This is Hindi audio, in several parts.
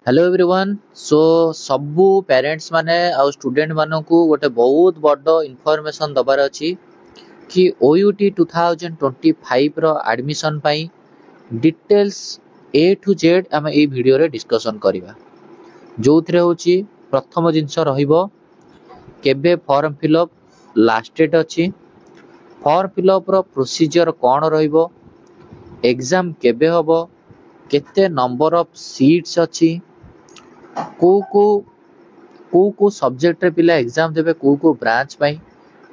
Hello everyone. सो सबू पेरेंट्स माने आउ स्टूडेंट मानकू गोटे बहुत बड़ इनफॉरमेशन दबार अछि कि ओयूटी 2025 रो एडमिशन पाई डिटेल्स ए टू जेड आम ए वीडियो रे डिस्कशन करिवा। जोथरे होची प्रथम जिंस रहिबो केबे फॉर्म फिलअप लास्ट डेट अछि, फॉर्म फिलअप रो प्रोसीजर कोन रहिबो, एग्जाम केबे होबो, केते नंबर ऑफ सीट्स अछि, को को को सब्जेक्ट रे पिला एग्जाम देबे, को ब्रांच पाई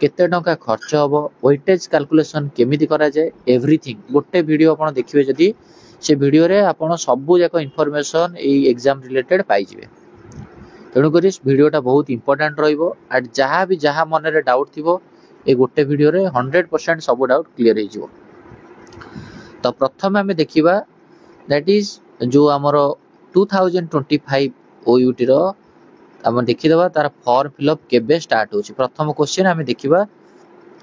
केते टंका खर्च हबो, वेटेज कैलकुलेशन केमिति करा जाय, एवरीथिंग गोटे वीडियो आपण देखिबे जदी से वीडियो रे आपण सबु जाक इन्फॉर्मेशन ए एग्जाम रिलेटेड पाई जिवे। तेणु करी वीडियोटा बहुत इंपोर्टेंट रहिबो एंड जहाँ मन रे डाउट थिबो ए गोटे वीडियो रे 100% सब डाउट क्लियर हो जिवो। तो प्रथम आमे देखिबा दैट इज जो हमरो 2025 ओयूटी रो आम देखिदबा तार फॉर्म फिलअप केबे स्टार्ट होची। प्रथम क्वेश्चन आमे देखिबा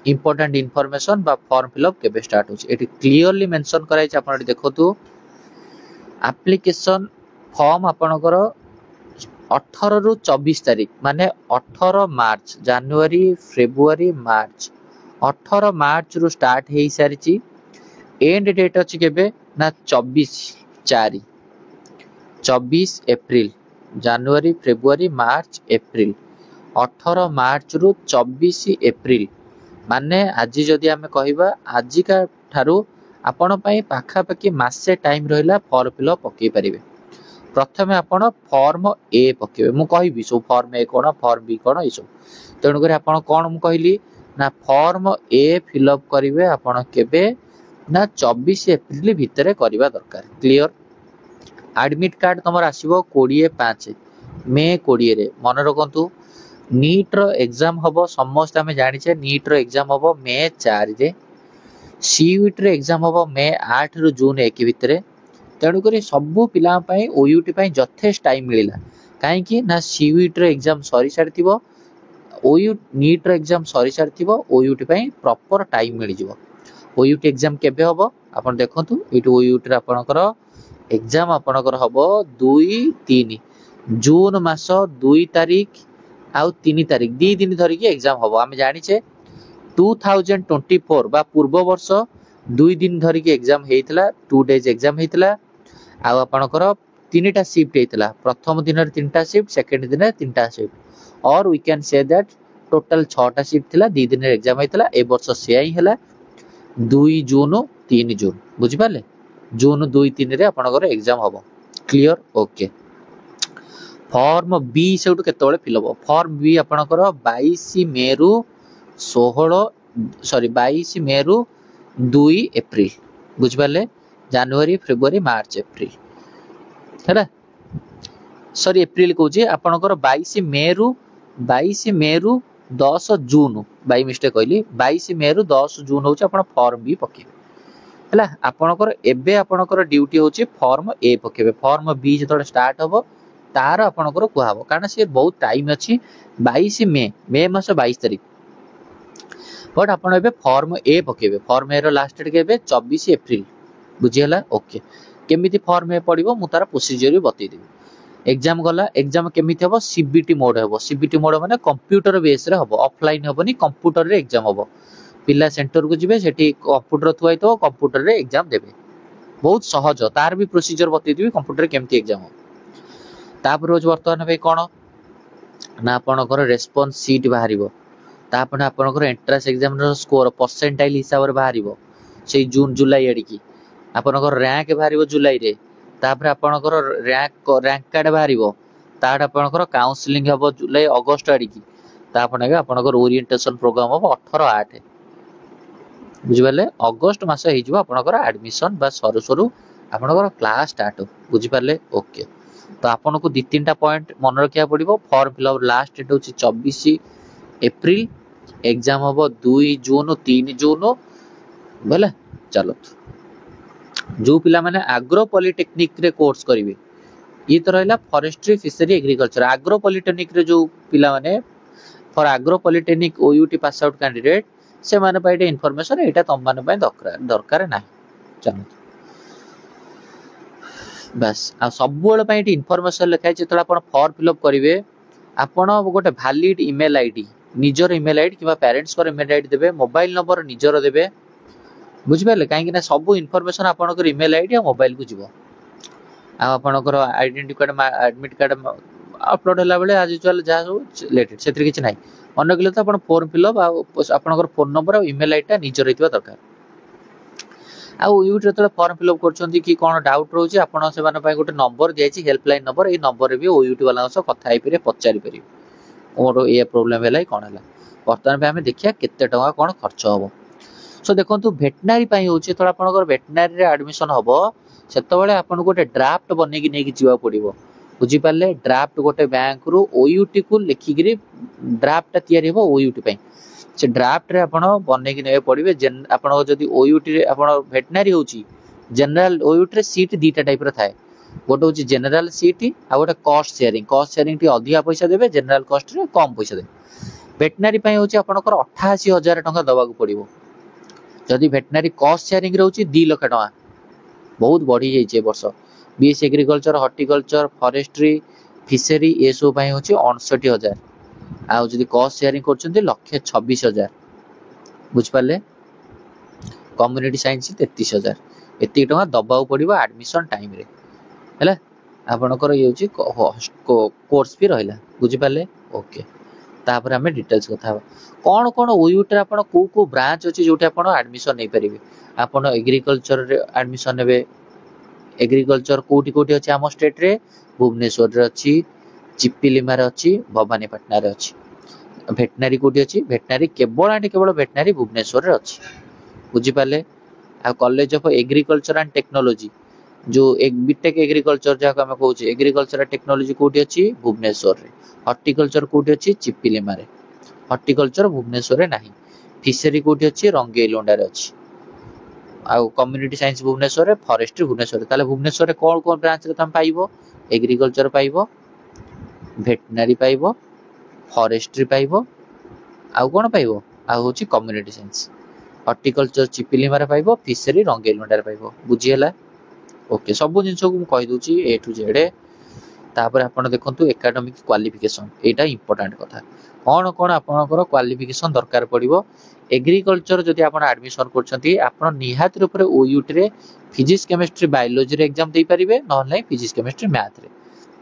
इंपोर्टेंट इन्फॉर्मेशन बा फॉर्म फिलअप केबे स्टार्ट होची। एटी क्लियरली मेंशन कराई छै, आपण देखतु एप्लीकेशन फॉर्म आपनकर 18 रु 24 तारीख माने 18 मार्च, जनवरी फेब्रुआरी मार्च, 18 मार्च रु स्टार्ट हेई सारिची। एंड डेट अछि केबे ना 24 एप्रिल, जनवरी फेब्रुआरी मार्च एप्रिल, 18 मार्च रु 24 एप्रिल माने आज जदि आमे कहिबा आजिका ठारू आपण पई पाखा पाखी मासे टाइम रहिला फॉर्म फिलअप पकई परिबे। प्रथमे आपण फॉर्म ए पकेबे, मु कहिबी सो फॉर्म ए कोन फॉर्म बी कोन इसो। तेणु करी आपण कोन मु कहिली ना फॉर्म ए फिलअप करिवे आपण केबे ना 24 एप्रिल भितरे करिवा दरकार। क्लियर। एडमिट कार्ड तमर आसीबो 25 मे 20 रे। मन रखंतु नीट रो एग्जाम हबो, समस्त आमे जानि छे नीट रो एग्जाम हबो मे 4 रे, सीयूटी रो एग्जाम हबो मे 8 रु जून 1 भितरे। तेणु करी सबु पिला पई ओयूटी पई जथेष्ट टाइम मिलिला काहे कि ना सीयूटी रो एग्जाम सरी सारथिबो, ओयू नीट रो एग्जाम सरी सारथिबो, ओयूटी पई प्रॉपर टाइम मिलि जिवो। ओयूटी एग्जाम केबे हबो आपण देखंतु, एटू ओयूटी रे आपणकर एग्जाम आपणकर हबो 2-3 जून मास 2 तारीख आउ 3 तारीख दी दिन धरि के एग्जाम हबो। आमे जानि छे 2024 बा पूर्व वर्ष 2 दिन धरि के एग्जाम हेइतला, 2 डेज एग्जाम हेइतला आउ आपणकर 3टा शिफ्ट हेइतला। प्रथम दिन रे 3टा शिफ्ट, सेकंड दिन रे 3टा शिफ्ट और we can say that total 6टा शिफ्ट थिला, 2 दिन रे एग्जाम हेइतला। ए वर्ष सेया ही हला 2 जून 3 जून, बुझि पाले जून 2-3 रे आपणकर एग्जाम हबो। क्लियर। ओके। फॉर्म बी सेउटु केतबेले फिल हबो, फॉर्म बी आपणकर 22 मे रु 22 मे रु 2 एप्रिल, बुझि पाले जनवरी फेब्रुआरी मार्च एप्रिल हैला, सॉरी एप्रिल कहूँ आपणकर 22 मे रु 10 जून, बाई मिस्टेक कहली 22 मे रु 10 जून होची आपण फॉर्म बी पकेबे हैला। आपणकर एबे आपणकर ड्यूटी होची फॉर्म ए पकेबे। फॉर्म बी जतोले स्टार्ट हबो तार आपणकर कुआ हबो कारण से बहुत टाइम अछि 22 मे मास 22 तारीख, बट आपण एबे फॉर्म ए पकेबे। फॉर्म ए रो लास्ट डेट केबे 24 एप्रिल, बुझियला। ओके। केमिति फॉर्म ए पडिबो मु तार प्रोसीजर भी बतै देबी। एग्जाम गला, एग्जाम केमिति हबो सीबीटी मोड हबो। सीबीटी मोड माने कंप्यूटर बेस रे हबो, ऑफलाइन हबोनी, कंप्यूटर रे एग्जाम हबो। पिला सेंटर को जिवे, सेठी कंप्यूटर थुआई तो कंप्यूटर रे एग्जाम देबे। बहुत सहज, तार भी प्रोसीजर बतै देबी कंप्यूटर केमिति एग्जाम हो। तापर रोज वर्तमान भाई कोन ना आपणकर रेस्पॉन्स सीट बाहरिबो, तापर आपणकर एंट्रेंस एग्जाम रो स्कोर परसेंटाइल हिसाब रे बाहरिबो से जून जुलाई एडिकी। आपणकर रैंक बाहरिबो जुलाई रे, तापर आपणकर रैंक कार्ड बाहरिबो, ताड आपणकर काउंसलिंग हबो जुलाई अगस्त एडिकी, तापर आपणकर ओरिएंटेशन प्रोग्राम हबो 18/8, बुझिपाले अगस्त मास हे जिवो आपणकर एडमिशन बा सरू सरू आपणकर क्लास स्टार्ट हो, बुझिपाले। ओके। तो आपन को 2-3टा पॉइंट मन रखिया पड़िबो। फॉर्म फिलअप लास्ट डेट होची 24 एप्रिल, एग्जाम हबो 2 जून 3 जून बोले। चलो जो पिला माने एग्रो पॉलिटेक्निक रे कोर्स करिवे, ई तो रहला forestry fishery agriculture. Agro polytechnic रे जो पिला माने for agro polytechnic OUT pass out candidate से माने पाइटे इन्फॉर्मेशन एटा तम माने पय दरकार नाही। चलो बास आ सब इनफॉरमेशन लिखाई जो आप फॉर्म फिलअप करेंगे आपण गोटे वैलिड ईमेल आईडी निजर ईमेल आईडी कि पेरेंट्स ईमेल आईडी देबे मोबाइल नंबर निजर देबे बुझिपारे कहीं सब इनफॉरमेशन आपनकर ईमेल आईडी और मोबाइल को जीवो आपनकर identity card admit card upload होला बेले आज यूजुअल जहाँ सब रिलेटेड से किसी ना अन्न कले तो आप फॉर्म फिलअप आपनकर फोन नंबर और ईमेल आईडी निजर रही दरकार आउ यूट्यूब जो फॉर्म फिलअप कर कि कौन डाउट रोचे आपड़ से गोटे नंबर दिखाई हेल्पलाइन नंबर ये नंबर भी ओयूटी वाला कथा पचारि पारे मोर ये प्रोब्लेम है कौन है बर्तमान आम देखिए केते टका कौन खर्च हम सो देखो भेटनारी हूँ जो आप भेटनारी एडमिशन हम से आपको गोटे ड्राफ्ट बनईकी नहीं जावा पड़ो बुझीपारे ड्राफ्ट गोटे बैंक रु ओयूटी को लिखिकी ड्राफ्ट तैयारी हो ओयूटी से ड्राफ्ट रे आपण बनईकी ने पड़े आप ओयूटी भेटनारी हूँ जनरल ओयूटी रे सीट दीटा टाइप थाए गोटे हूँ जनरल सीट आ गोटे कॉस्ट शेयरिंग टी अधिका पैसा देवे जनरल कॉस्ट रे कम पैसा देवे भेटनारी हूँ आपंकर 88,000 टंका दवा पड़ो जदि भेटनारी कॉस्ट शेयरिंग रोचे 2 लाख टंका बहुत बढ़ी जाइए वर्ष B S agriculture horticulture forestry fishery ये सब हूँ 59,000 आउ जदि कॉस्ट शेयरिंग कर 1,26,000 बुझिपारे कम्युनिटी साइंस 33,000 एति टंका दबा पड़ो एडमिशन टाइम रे है आपणकर ये कोर्स भी रहा बुझिपारे ओके तापर आम डिटेल्स कथा कौन कौन ओयूटी आप कौ ब्रांच अच्छी जो एडमिशन नहीं पारे आपड़ एग्रीकल्चर एडमिशन ने एग्रीकल्चर कोटी कोटी अच्छी आम स्टेट रे भुवनेश्वर अच्छी चिपिलिमार अच्छी भवानीपाटना अच्छी भेटनारी कोटी अच्छी भेटनारी केवल एंड केवल भेटनारी भुवनेश्वर अच्छी बुझिपारे आ college of agriculture and technology जो बीटेक एग्रीकल्चर जहाँ आम कहे एग्रीकल्चर टेक्नोलॉजी कोटी अच्छी भुवनेश्वर रे हॉर्टिकल्चर कोटी अच्छी चिपिलिमा रे हॉर्टिकल्चर भुवनेश्वर रे नाही फिशरी कोटी अच्छी रंगेलोंडा रे अच्छी आउ कम्युनिटी साइंस भुवनेश्वर रे फॉरेस्ट्री भुवनेश्वर रे ताले भुवनेश्वर रे कौन कौन ब्रांच रे तुम पाइबो एग्रीकल्चर पाइबो भेटनारी पाइबो फॉरेस्ट्री पाइबो आउ कौन पाइबो आउ होची कम्युनिटी साइंस हॉर्टिकल्चर चिपिलिमा रे पाइबो फिशरी रंगेलोंडा रे पाइबो बुझी हला ओके सब जिन को कही दूची ए टू जेड तापर आपण देखंतु एकेडमिक क्वालिफिकेशन एटा इंपोर्टेंट कथा कौन कौन आपनकर क्वालिफिकेशन दरकार पड़िबो एग्रीकल्चर जदि आपण एडमिशन करछंती आपण निहात ऊपर ओयूटी रे फिजिक्स केमिस्ट्री बायोलॉजी रे एग्जाम दे परिबे न नै फिजिक्स केमिस्ट्री मैथ रे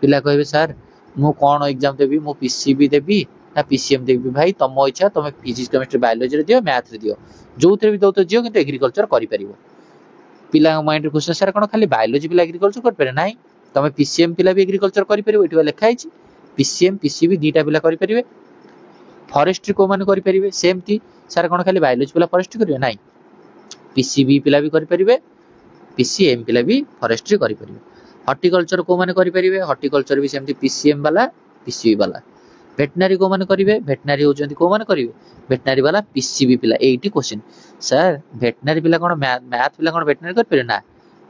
पिला कहबे सर मु कोन एग्जाम देबी मु पीसीबी देबी ना पीसीएम देबी भाई तम इच्छा तुम फिजिक्स केमिस्ट्री बायोलॉजी रे दियो मैथ रे दियो जोथरे भी दो तो जियो किंतु एग्रीकल्चर करि परिबो पिला माइंड रे क्वेश्चन सर कोन खाली बायोलॉजी पिला एग्रीकल्चर कर पारे नाही तुम पीसीएम पिला भी एग्रीकल्चर करि परिबो एठी लिखा है पीसीएम पीसीबी दीटा पिला करि परिबे फॉरेस्ट्री को माने करि परिबे सेमती सर कोन खाली बायोलॉजी पिला फॉरेस्ट्री करिवे नाही पीसीबी पिला भी करि परिबे पीसीएम पिला भी फॉरेस्ट्री करि परिबे हॉर्टिकल्चर को माने करि परिबे हॉर्टिकल्चर भी सेमती पीसीएम वाला पीसीबी वाला भेटनारी को माने करिवे भेटनारी होचंती को माने करिवे भेटनारी वाला पीसीबी पिला एटी क्वेश्चन सर भेटनारी पिला कोन मैथ पिला कोन भेटनारी कर परिबे ना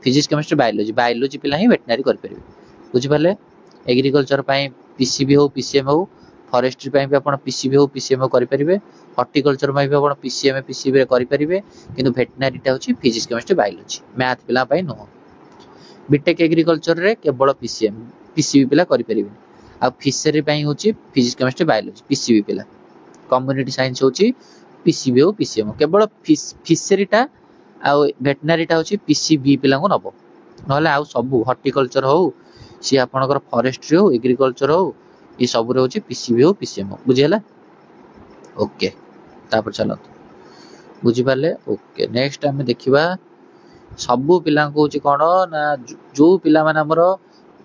फिजिक्स केमिस्ट्री बायोलॉजी पिला ही भेटनारी कर परिबे बुझि पाले एग्रीकल्चर पई पीसीबी हो पीसीएम हो फॉरेस्ट्री पई भी आपण पीसीबी हो पीसीएम कर परिबे हॉर्टिकल्चर पई भी आपण पीसीएम पीसीबी रे कर परिबे किंतु भेटनारी टा होची फिजिक्स केमिस्ट्री बायोलॉजी मैथ पिला पई नो बीटेक एग्रीकल्चर रे केवल पीसीएम पीसीबी पिला कर परिबे आ फिशरी पई होची फिजिक्स केमिस्ट्री बायोलॉजी पीसीबी पिला कम्युनिटी साइंस होची पीसीबी हो पीसीएम केवल फिशरी टा आ भेटनारी टा होची पीसीबी पिला को नबो नहले आ सब हॉर्टिकल्चर हो सी आपनकर फॉरेस्ट्री हो एग्रीकल्चर हो ये सब रे होची पीसीबी हो पीसीएम हो बुझियला ओके तापर चलो बुझि पाले ओके नेक्स्ट हम देखिबा सब पिला को होची कोन ना जो पिला माने हमर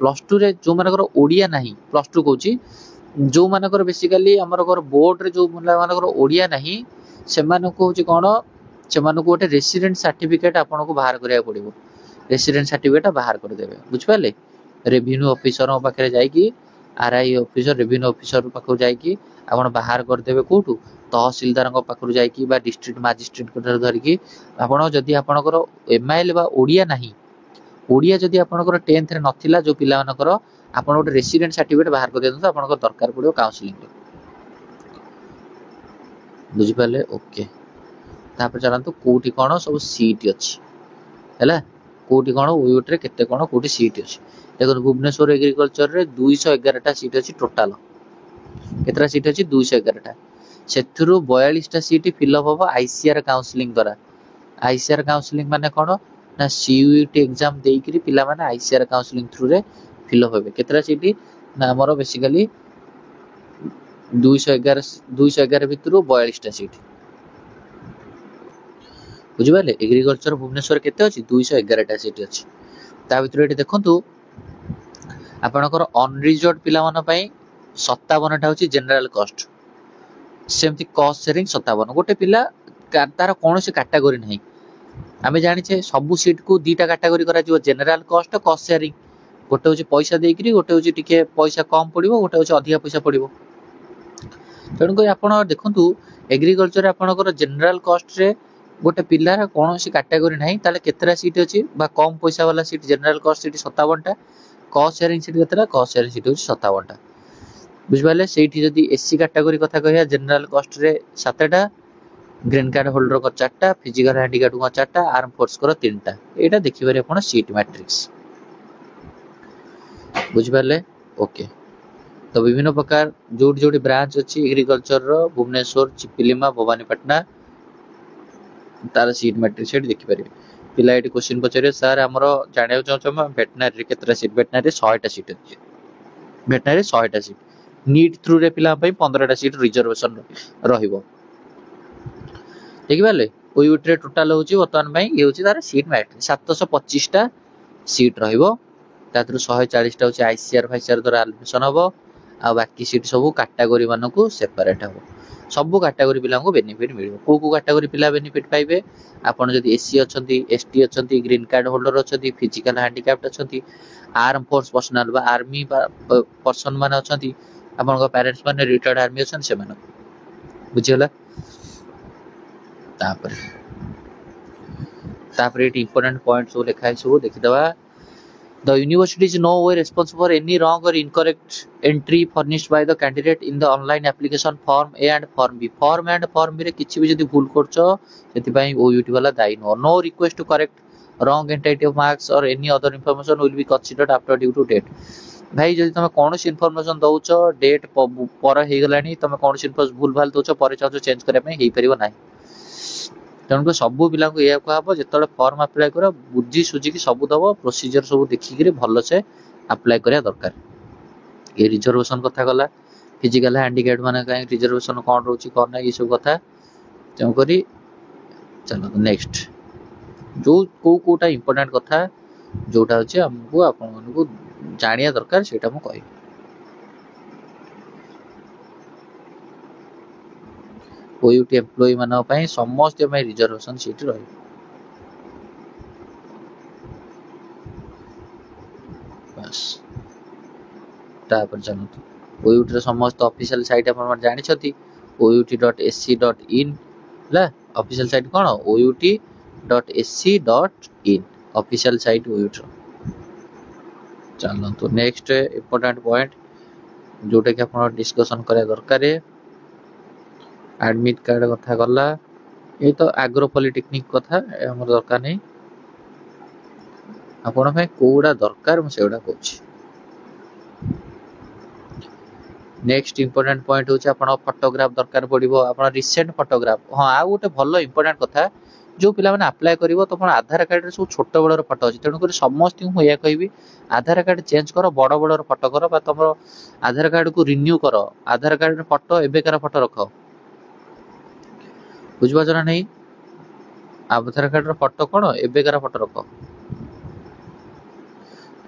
प्लस 2 रे जो मानकर ओडिया नाही प्लस 2 कहूची जो मानकर बेसिकली हमर बोर्ड रे जो मानकर ओडिया नाही से मानको होची कोन से मानको गोटे रेसिडेंट सर्टिफिकेट आपन को बाहर करिया पड़िबो रेसिडेंट सर्टिफिकेट बाहर कर देबे बुझ पाले रेवेन्यू ऑफिसर पाखे जाइकी आरआई ऑफिसर रेवेन्यू ऑफिसर पाखु जाइकी आपन बाहर कर देबे कोठू तहसीलदार पाखु जाइकी बा डिस्ट्रिक्ट मजिस्ट्रेट को धरिकी आपन जदी आपनकर एमआईएल बा ओडिया नाही ओडिया जदी आपनकर 10th रे नथिला जो पिला मानकर आपन गोटे रेसिडेंट सर्टिफिकेट बाहर कर देतो आपनकर दरकार पड़ियो काउंसलिंग रे बुझि पाले ओके तापर चलंतु कोठी कोन सब सीट अछि हैला कोटी कौन ओयूटी रे केते कौन कोटी सीट अछि देखो भुवनेश्वर एग्रीकल्चर रे 211 टा सीट अछि टोटल केतरा सीट अछि 211 टा सेथुरु 42 टा सीट फिलअप हबो आईसीआर काउंसलिंग द्वारा आईसीआर काउंसलिंग माने कौन ना सीयूईटी एग्जाम देइकरी पिला माने आईसीआर काउंसलिंग थ्रू रे फिलअप हेबे केतरा सीट ना हमर बेसिकली 211 भितरु 42 टा सीट बुझिबाले एग्रीकल्चर भुवनेश्वर केते अछि 211 टा सीट अछि ता भितर एठी देखंतु आपनकर अनरिजर्व पिला मन पई 57 टा होची जनरल कॉस्ट सेमति कॉस्ट शेयरिंग 57 गोटे पिला तार कोनोसी कैटेगरी नहीं आमे जानि छे सब सीट को दीटा कैटेगरी करा जिवो जनरल कॉस्ट कॉस्ट शेयरिंग गोटे होची पैसा देइकरी गोटे होची टिके पैसा कम पड़िबो गोटे होची अधिक पैसा पड़िबो तेणु को आपण देखंतु एग्रीकल्चर आपनकर जनरल कॉस्ट रे गोटे पिलार कोनोसी कैटेगरी नहीं ताले केतरा सीट अछि बा कम पैसा वाला सीट जनरल कॉस्ट सीट 57 टा कॉस्ट शेयरिंग सीट केतरा कॉस्ट शेयरिंग सीट होची 57 टा बुझबाले सेठी जदी एससी कैटेगरी कथा कहिया जनरल कॉस्ट रे 7 टा ग्रीन कार्ड होल्डर को 4 टा फिजिकल हैंडीकैप को 4 टा आर्म फोर्स को 3 टा एटा देखिबारे आपण सीट मैट्रिक्स बुझबाले ओके तो विभिन्न प्रकार जोड़ी जोड़ी ब्रांच अच्छी एग्रीकल्चर रो भुवनेश्वर चिपिलिमा भवानीपाटना तार सीट मैट्रिक्स सेट देखि परिबे पिला एटी क्वेश्चन पचारे सर हमरो जानियो चाहछो हम वेटनरी केतरा सीट वेटनरी 100 टा सीट अछि वेटनरी 100 टा सीट नीट थ्रू रे पिला पई 15 टा सीट रिजर्वेशन रहिबो देखिबाले ओयूटी रे टोटल होची वर्तमान पई ये होची तार सीट मैट्रिक्स 725 टा सीट रहिबो ताथरु 140 टा होची आईसीआर फाईसीआर द्वारा एडमिशन हबो आ बाकी सीट सब कैटेगरी मानन को सेपरेट हबो सब कैटेगरी पिला को बेनिफिट मिलिबो को कैटेगरी पिला बेनिफिट पाइबे आपण जदी एससी अछंती एसटी अछंती ग्रीन कार्ड होल्डर अछंती फिजिकल हैंडीकैप्ड अछंती आर्म फोर्स पर्सनल बा आर्मी पर्सन माने अछंती आपण को पेरेंट्स माने रिटायर्ड आर्मी अछन से माने बुझियला तापर एटी इंपोर्टेंट पॉइंट सब लिखा है सब देखि दवा The university is no way responsible for any wrong or incorrect entry furnished by the candidate in the online application form A and form B. Form and form B रे किछि भी जदी भूल करछो सेति पई OUT वाला दायी no no request to correct wrong entry of marks or any other information will be considered after due to date. भाई जदी तमे कोनोसी इन्फॉर्मेशन दउछो डेट पर हे गलानी तमे कोनोसी इन्फॉर्मेशन भूल भाल दउछो पर चाहछो चेंज करे पई हेई परिबो नाही तेणुक सब पिला को या कहब जो फॉर्म अप्लाई कर बुझी सुझी सब दब प्रोसीजर सब देखिक भल से अप्लाई करा दरकार ये रिजर्वेशन कथा गला फिजिकल हैंडीकैप माने कहीं रिजर्वेशन कौन रोची कौन ना ये सब कथा तेणुक चलो नेक्स्ट जो कोटा इंपोर्टेंट कथा जोटा होची हमको आपन मानको जानिया दरकार सेटा मु कहि ओयूटी एम्प्लॉय मानन पई समस्त में रिजर्वेशन सीट रही बस तापर चलतो ओयूटी रे समस्त ऑफिशियल साइट अपन जानि छथि out.sc.in ला ऑफिशियल साइट कोन out.sc.in ऑफिशियल साइट ओयूटी चलतो नेक्स्ट इंपोर्टेंट पॉइंट जोटा कि अपन डिस्कशन करे दरकार है एडमिट कार्ड कथा गला ये तो एग्रो पॉलिटेक्निक कथा हमर दरकार नहीं आपण भाई कोडा दरकार म सेडा कहूची नेक्स्ट इंपोर्टेंट पॉइंट होची आपण फोटोग्राफ दरकार पड़िबो आपण रिसेंट फोटोग्राफ हां आ गोटे भलो इंपोर्टेंट कथा जो पिला माने अप्लाई करिवो तो आपण आधार कार्ड रे सब छोट बडर फोटो अछि तेनु करी समस्त हु या कहबी आधार कार्ड चेंज करो बड़ बडर फोटो करो बा तमरो आधार कार्ड को रिन्यू करो आधार कार्ड रे फोटो एबेकार फोटो रखो बुझबा जना नहीं आधार कार्ड रो फोटो कोन एबेकार फोटो रखो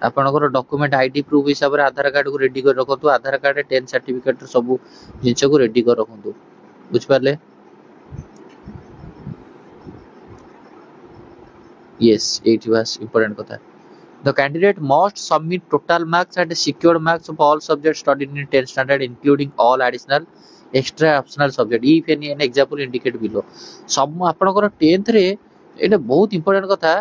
आपनकर डॉक्यूमेंट आईडी प्रूफ हिसाब रे आधार कार्ड को रेडी कर रखतो आधार कार्ड 10 सर्टिफिकेट सब जिंस को रेडी कर रखतो बुझ पाले यस एट वाज इंपोर्टेंट कथा The candidate must submit total marks and secured marks of all subjects studied in 10th standard including all additional extra optional subject if any an example indicate below सब आपनकर 10th रे एटा बहुत इंपोर्टेंट कथा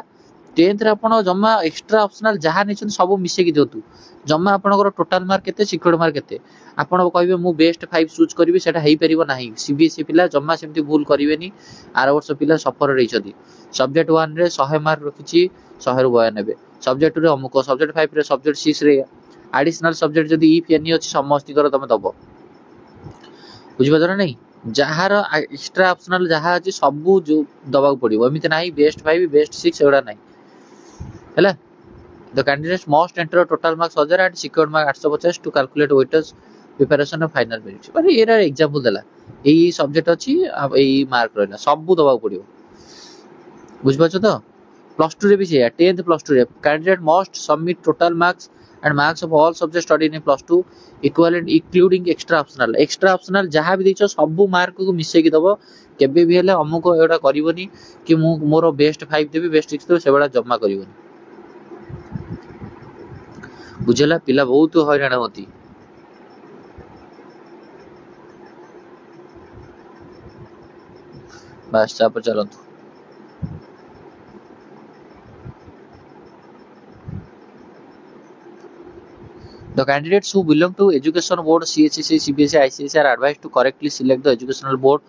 10th रे आपण जम्मा एक्स्ट्रा ऑप्शनल जहा नेछन सब मिसे कि देतु जम्मा आपनकर टोटल मार्क केते सिक्योर्ड मार्क केते आपण कहबे मु बेस्ट 5 चूज करबी सेटा हेई परिबो नाही सीबीएसई पिला जम्मा सेमती भूल करिवेनी आर वर्ष पिला सफर रही छथि सब्जेक्ट 1 रे 100 मार्क रखिछि 100 ରୁ 92 सब्जेक्ट रे अमुक सब्जेक्ट 5 रे सब्जेक्ट 6 रे एडिशनल सब्जेक्ट जदी इफ एनी अछि समस्त कर तमे दबो बुझि पाछ ना नहीं जहार एक्स्ट्रा ऑप्शनल जहा अछि सब जो दबा पड़िबो एमिते नाही बेस्ट 5 बेस्ट 6 एडा नाही हैला the candidates must enter total marks 1000 and secured marks 850 to calculate weightage preparation of final merit माने एरा एग्जांपल देला एई सब्जेक्ट अछि एई मार्क रहला सब दबा पड़िबो बुझि पाछ तो प्लस 2 रे भी छै 10th प्लस 2 रे candidate must submit total marks and marks of all subject studied in plus 2 equivalent including extra optional जहां भी दिछो सब मार्क को मिसे की दबो केबे भी हेले अमुक एडा करिवोनी कि मु मोर बेस्ट 5 देबी बेस्ट 6 देबी सेबडा जमा करिवोनी बुझला पिला बहुत हैरान होती बस चाप चलंतु The candidates who belong to education board CHSE, CBSE, ICSE are advised to correctly select the educational board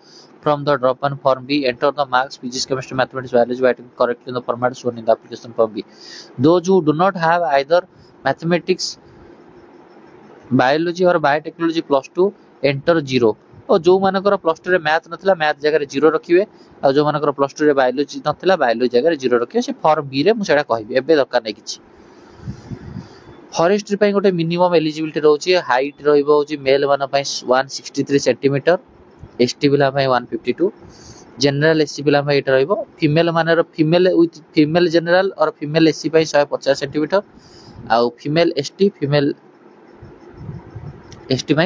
from the drop-in form B. Enter the marks physics, chemistry, mathematics, biology writing correctly in the format shown in the application form B. Those who do not have either mathematics, biology or biotechnology plus 2 enter 0. और जो मानकर प्लस 2 रे मैथ नथिला मैथ जगह रे 0 रखिवे और जो मानकर प्लस 2 रे बायोलॉजी नथिला बायोलॉजी जगह रे 0 रखिवे से फॉर्म बी रे मु सेडा कहबी एबे दरकार नै किछि फॉरेस्ट्री पई गोटे मिनिमम एलिजिबिलिटी रहउची हाइट रहइबो होची मेल मान पई 163 सेंटीमीटर एसटी बिला पई 152 जनरल एससी बिला पई एटा रहइबो फीमेल मानर फीमेल विथ फीमेल जनरल और फीमेल एससी पई 150 सेंटीमीटर आ फीमेल एसटी पई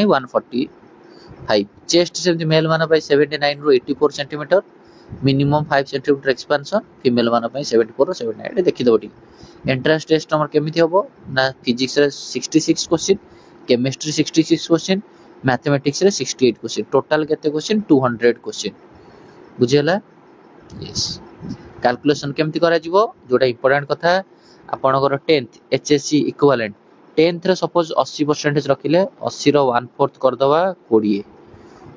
145 चेस्ट सेमति मेल मान पई 79 रो 84 centimetre minimum 5 centimetre expansion female मान पई 74 रो 79 देखि दबो एंट्रेंस टेस्ट हमर केमिति होबो ना फिजिक्स रे 66 क्वेश्चन केमिस्ट्री 66 क्वेश्चन मैथमेटिक्स रे 68 क्वेश्चन टोटल केते क्वेश्चन 200 क्वेश्चन बुझियला यस कैलकुलेशन केमिति करा जिवो जोटा इंपोर्टेंट कथा आपनकर 10th एचएससी इक्विवेलेंट 10th रे सपोज 80% रखिले 80 रो 1/4 कर दवा 20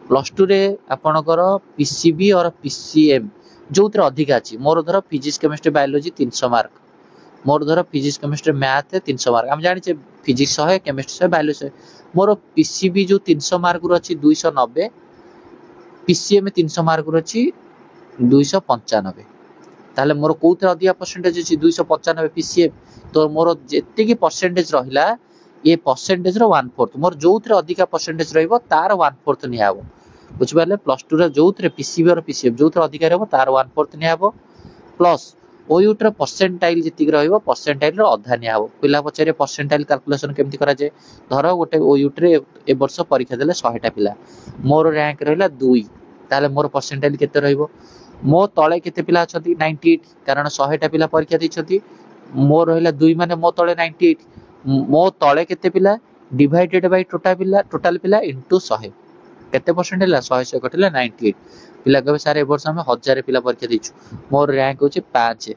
प्लस 2 रे आपनकर पीसीबी और पीसीएम जोतिर अधिक अछि मोर धर फिजिक्स केमिस्ट्री बायोलॉजी 300 मार्क मोर धर फिजिक्स केमिस्ट्री मैथ 300 मार्क हम जानि छे फिजिक्स 100 केमिस्ट्री 100 बायोलॉजी 100 मोर पीसीबी जो 300 मार्क रो अछि 290 पीसीएम 300 मार्क रो अछि 295 ताले मोर कोउते अधिक परसेंटेज अछि 295 पीसीएम तो मोर जेते की परसेंटेज रहिला ये परसेंटेज रो 1/4 मोर जोउते अधिक परसेंटेज रहइबो तार 1/4 नियाबो बुझ पाले प्लस 2 रे जोउते पीसीबी और पीसीएम जोउते अधिक रहबो तार 1/4 नियाबो प्लस ओयूटर परसेंटाइल जति रहइबो परसेंटाइल रो अधा नियाबो पिला पछरे परसेंटाइल कैलकुलेशन केमति करा जे धरो गोटे ओयूटर ए वर्ष परीक्षा देले 100 टा पिला मोर रैंक रहला 2 ताले मोर परसेंटाइल केते रहइबो मो तळे केते पिला अछथि 98 कारण 100 टा पिला परीक्षा दैछथि मोर रहला 2 माने मो तळे 98 मो तळे केते पिला डिवाइडेड बाय टोटल पिला इनटू 100 केते परसेंट हला 100 100 कटले 98 पिला कबे सारे वर्ष हम 1000 पिला परीक्षा दैछु मोर रैंक होची 5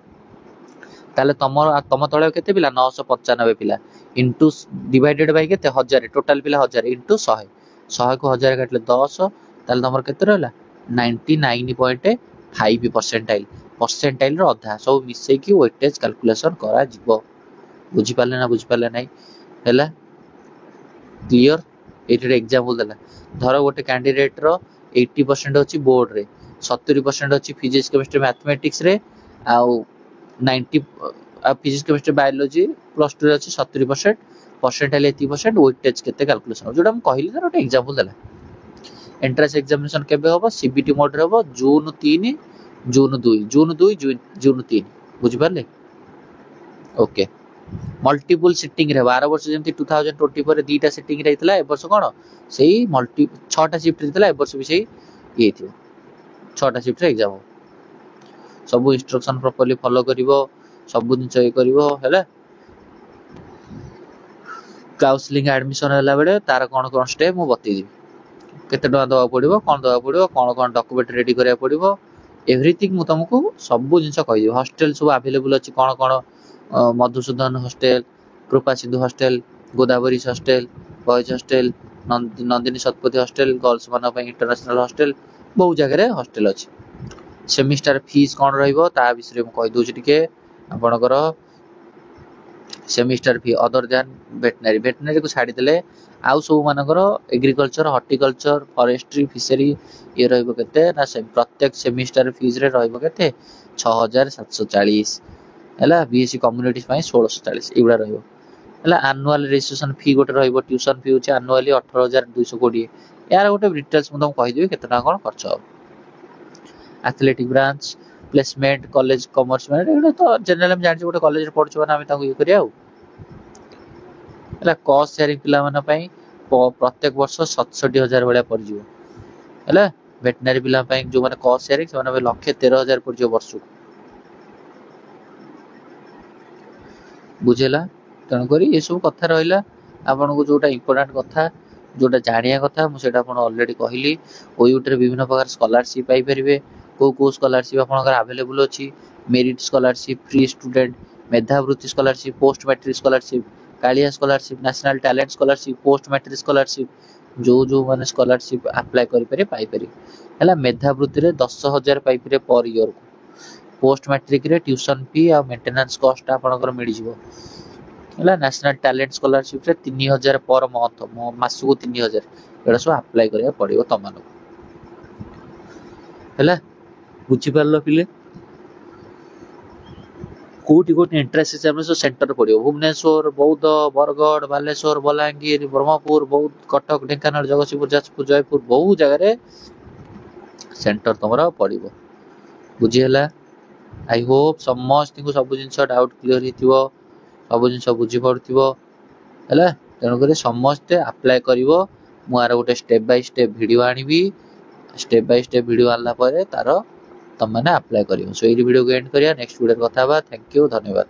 ताले तम तळे केते पिला 995 पिला इनटू डिवाइडेड बाय केते 1000 टोटल पिला 1000 इनटू 100 100 को 1000 काटले 10 ताले तमर केते रहला 99.5 परसेंटाइल रो अधा सब मिसै की वेटेज कैलकुलेशन करा जिवो बुझी पाले नै हैला क्लियर एटे एग्जांपल देला धरो गोटे कैंडिडेट रो 80% अछि बोर्ड रे 70% अछि फिजिक्स केमिस्ट्री मैथमेटिक्स रे आ 90 फिजिक्स केमिस्ट्री बायोलॉजी प्लस 2 रे अछि 70% परसेंटाइल 80% वेटेज केते कैलकुलेशन जोटा हम कहिली तर गोटे एग्जांपल देला एंट्रेंस एग्जामिनेशन केबे होबो सीबीटी मोड रे होबो जून 3 जून 2 जून 3 बुझि पाले ओके मल्टीपल सिटिंग रे 12 वर्ष जेंति 2024 रे दीटा सिटिंग रे हितला ए वर्ष कोन सेही मल्टी 6टा शिफ्ट हितला ए वर्ष भी सेही ये थियो 6टा शिफ्ट रे एग्जाम सब इंस्ट्रक्शन प्रॉपर्ली फॉलो करिवो सब दिन चय करिवो हैला काउंसलिंग एडमिशन हला बेले तार कोन स्टेप मु बतै दी केते डा दवा पड़िबो कोन डॉक्यूमेंट रेडी करिया पड़िबो एवरीथिंग मु तुमको सब जिंस कहि दियो हॉस्टल सब अवेलेबल अछि कोन मधुसूदन हॉस्टल कृपा Sindhu hostel Godavari hostel boys hostel Nandini Satpathy hostel girls माना पे इंटरनेशनल हॉस्टल बहु जगह रे हॉस्टल अछि सेमिस्टर फीस कोन रहइबो ता विषय में कहि दोछि टिके आपनकर सेमिस्टर फी अदर दैन भेटनारी को छाड़ीदे आउ सब मानकर एग्रीकल्चर हर्टिकल्चर फरेस्ट्री फिशरी ये रहिबो ना प्रत्येक सेमिस्टर फीज रे रहिबो केते 6740 हैला बीएससी कम्युनिटीज 1640 एगुडा रहिबो हैला एनुअल रजिस्ट्रेशन फी गोटे रहिबो ट्यूशन फी होची एनुअली 18220 यार गोटे डिटेल्स मु तुम कहि देबी केते ना कोन खर्च हो athletic branch placement college commerce में तो जनरल हम जानि गोटे कॉलेज रे पढछु ना हम ताको ये करिया हैला कॉस्ट शेयरिंग पिला माने पई प्रत्येक वर्ष 67,000 भलिया पड़ जिवो हैला वेटनरी पिला पई जो माने कॉस्ट शेयरिंग से माने 1,13,000 पड़ जिवो वर्ष बुझेला तेणु करी ये सब कथा रहिला आपन को जोटा इंपोर्टेंट कथा जोटा जानिया कथा मु सेटा आपन ऑलरेडी कहली ओयूट रे विभिन्न प्रकार स्कॉलरशिप पाई परिबे को स्कॉलरशिप आपनकर अवेलेबल अछि मेरिट स्कॉलरशिप फ्री स्टूडेंट मेधावृत्ति scholarship post matric scholarship KALIA scholarship national talent scholarship post matric scholarship जो माने स्कॉलरशिप अप्लाई करि पारे पाई पारे हला मेधावृत्ति रे 10,000 पाई पारे पर ईयर को पोस्ट मैट्रिक रे ट्यूशन फी आ मेंटेनेंस कॉस्ट आपनकर मिल जिवो हला नेशनल टैलेंट स्कॉलरशिप रे 3,000 पर मंथ मास को 3,000 एडा सब अप्लाई करिया पड़िबो तमानो हला बुझी पारलो पिले कोटी कोटी इंट्रेंस एग्जाम सेंटर पड़िबो भुवनेश्वर बौद्ध बरगढ़ बालेश्वर बलांगीर ब्रह्मपुर बौद्ध कटक ढेंकानाल जगतसिंहपुर जाजपुर जयपुर बहुत जगह रे सेंटर तमरा पड़िबो बुझी हला आई होप समस्त को सब जिंस डाउट क्लियर हितिबो सब जिंस बुझी पड़थिबो हला तेणु करी समस्त अप्लाई करिवो मु आर गोटे स्टेप बाय स्टेप वीडियो आनिबी स्टेप बाय स्टेप वीडियो आनला परे तार तुम मैंने अप्लाई करियो सो ये वीडियो को एंड करिया नेक्स्ट वीडियो कथा बा थैंक यू धन्यवाद।